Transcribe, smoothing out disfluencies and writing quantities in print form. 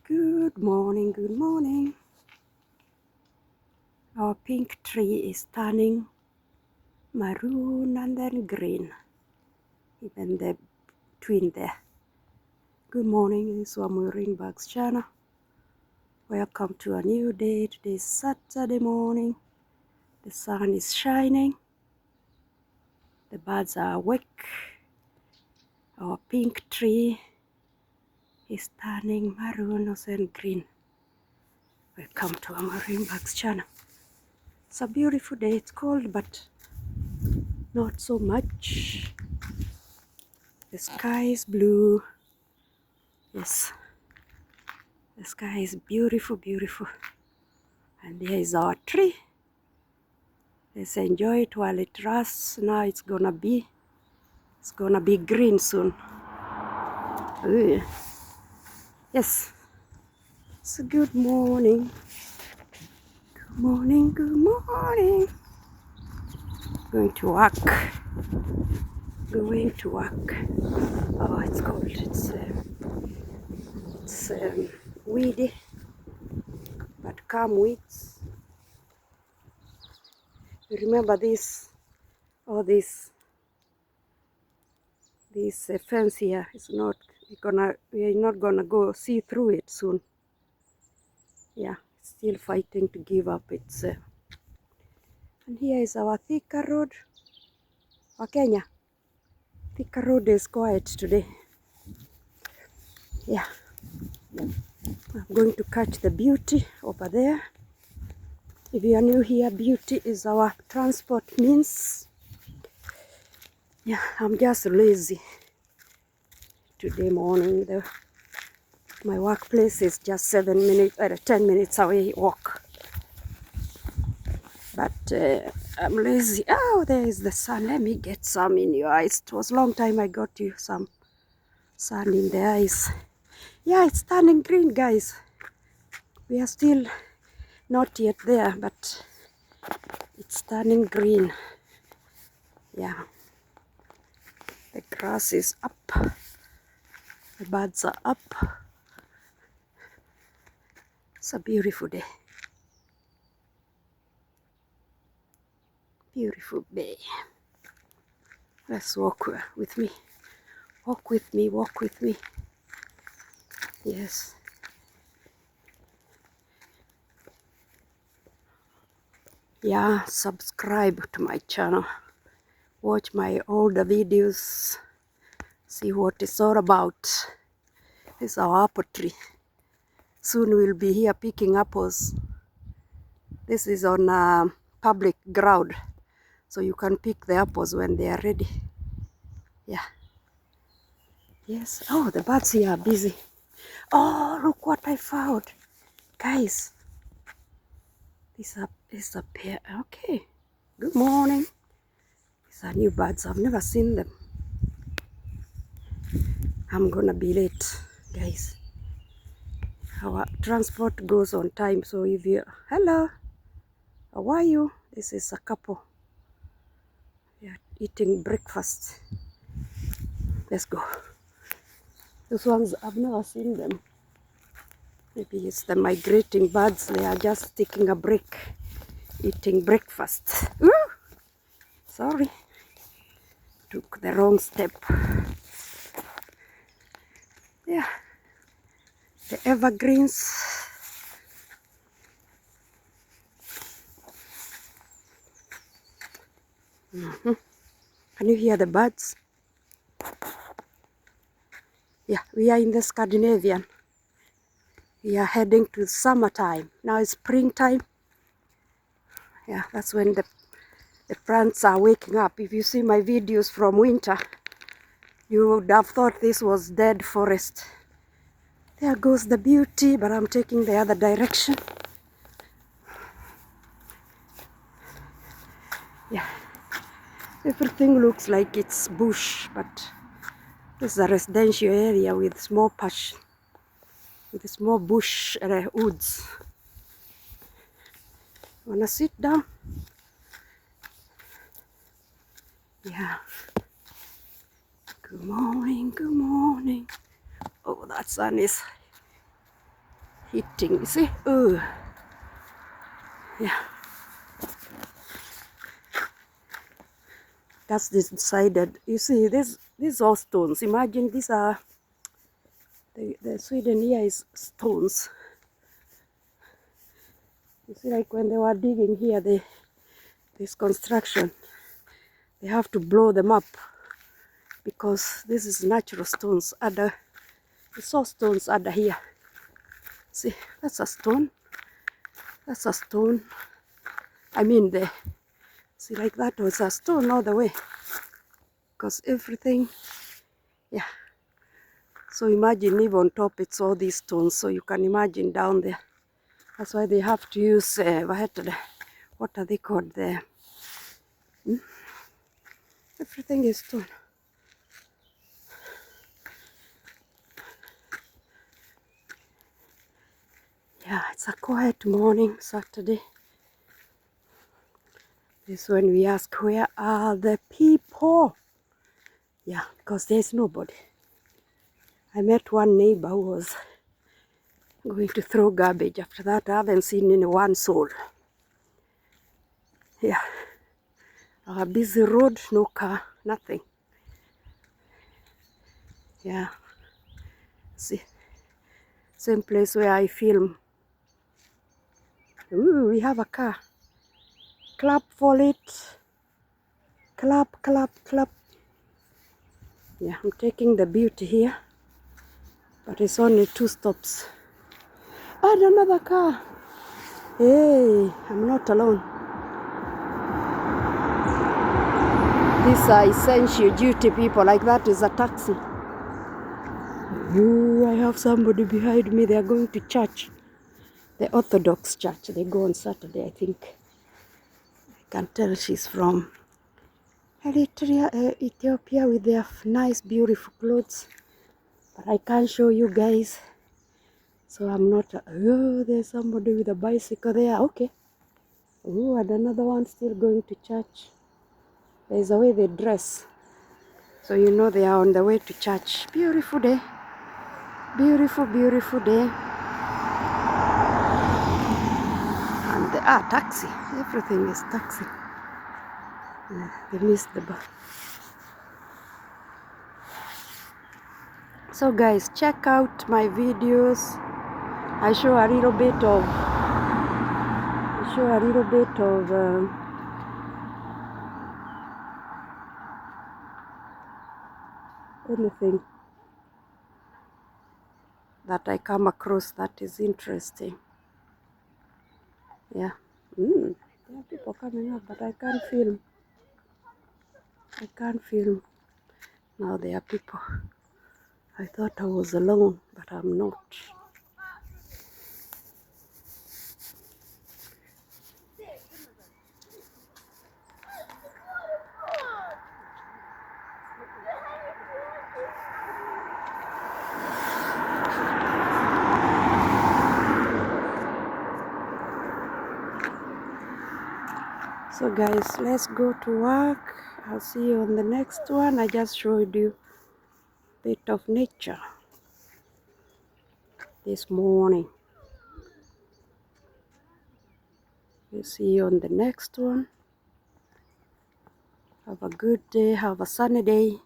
Good morning, good morning. Our pink tree is turning maroon and then green, even the twin there. Good morning, this is Wamui Ringberg's channel. Welcome to a new day. Today is Saturday morning. The sun is shining. The birds are awake. Our pink tree is turning maroon and green. Welcome to Wamui Ringberg's channel. It's a beautiful day. It's cold, but not so much. The sky is blue. Yes, the sky is beautiful, beautiful. And here is our tree. Let's enjoy it while it rusts. Now it's gonna be green soon. Ooh. Yes. So good morning. Good morning, good morning. Going to work. Going to work. Oh, it's cold. It's weedy, but calm weeds. You remember this? Oh, this fence here is not gonna. We are not gonna go see through it soon. Yeah, still fighting to give up its. And here is our Thika Road. Kenya. Thika Road is quiet today. Yeah. I'm going to catch the Beauty over there. If you are new here, Beauty is our transport means. Yeah, I'm just lazy today morning. My workplace is just 10 minutes away walk. But I'm lazy. Oh, there is the sun. Let me get some in your eyes. It was a long time I got you some sun in the eyes. Yeah, it's turning green, guys. We are still not yet there, but it's turning green. Yeah. The grass is up. The birds are up. It's a beautiful day. Beautiful day. Let's walk with me. Walk with me, walk with me. Yes. Yeah, subscribe to my channel. Watch my older videos. See what it's all about. This is our apple tree. Soon we'll be here picking apples. This is on a public ground, so you can pick the apples when they are ready. Yeah. Yes. Oh, the birds here are busy. Oh, look what I found. Guys, this is a pair. Okay. Good morning. These are new birds. I've never seen them. I'm gonna be late, guys. Our transport goes on time, so if you... Hello. How are you? This is a couple. We are eating breakfast. Let's go. Those ones, I've never seen them. Maybe it's the migrating birds. They are just taking a break, eating breakfast. Ooh! Sorry. Took the wrong step. Yeah. The evergreens. Can you hear the birds? Yeah, we are in the Scandinavian. We are heading to summertime. Now it's springtime. Yeah, that's when the plants are waking up. If you see my videos from winter, you would have thought this was dead forest. There goes the Beauty, but I'm taking the other direction. Yeah, everything looks like it's bush, but this is a residential area with small patch, with small bush woods. Wanna sit down? Yeah. Good morning, good morning. Oh, that sun is hitting. You see? Oh, yeah. That's decided. You see, these are stones. Imagine these are the Sweden here is stones. You see, like when they were digging here, this construction, they have to blow them up because this is natural stones. The saw stones are here. See, that's a stone. That's a stone. I mean, see, like that was a stone all the way. Because everything, yeah. So imagine even on top it's all these stones. So you can imagine down there. That's why they have to use, what are they called there? Everything is stone. Yeah, it's a quiet morning, Saturday. This is when we ask, where are the people? Yeah, because there's nobody. I met one neighbor who was going to throw garbage. After that, I haven't seen one soul. Yeah, a busy road, no car, nothing. Yeah, see, same place where I film. Ooh, we have a car. Clap for it. Clap, clap, clap. Yeah, I'm taking the beauty here, but it's only 2 stops. And another car. Hey, I'm not alone. These are essential duty people. Like that is a taxi. Ooh, I have somebody behind me. They are going to church. The Orthodox church. They go on Saturday, I think. I can tell she's from Eritrea, Ethiopia, with their nice, beautiful clothes. But I can't show you guys. So I'm not. Oh, there's somebody with a bicycle there. Okay. Oh, and another one still going to church. There's a way they dress. So you know they are on the way to church. Beautiful day. Beautiful, beautiful day. And taxi. Everything is taxi. They missed the bus. So guys, check out my videos. I show a little bit of anything that I come across that is interesting. Yeah. There are people coming up, but I can't film. I can't film. Now there are people. I thought I was alone, but I'm not. So guys, let's go to work. I'll see you on the next one. I just showed you a bit of nature this morning. We'll see you on the next one. Have a good day. Have a sunny day.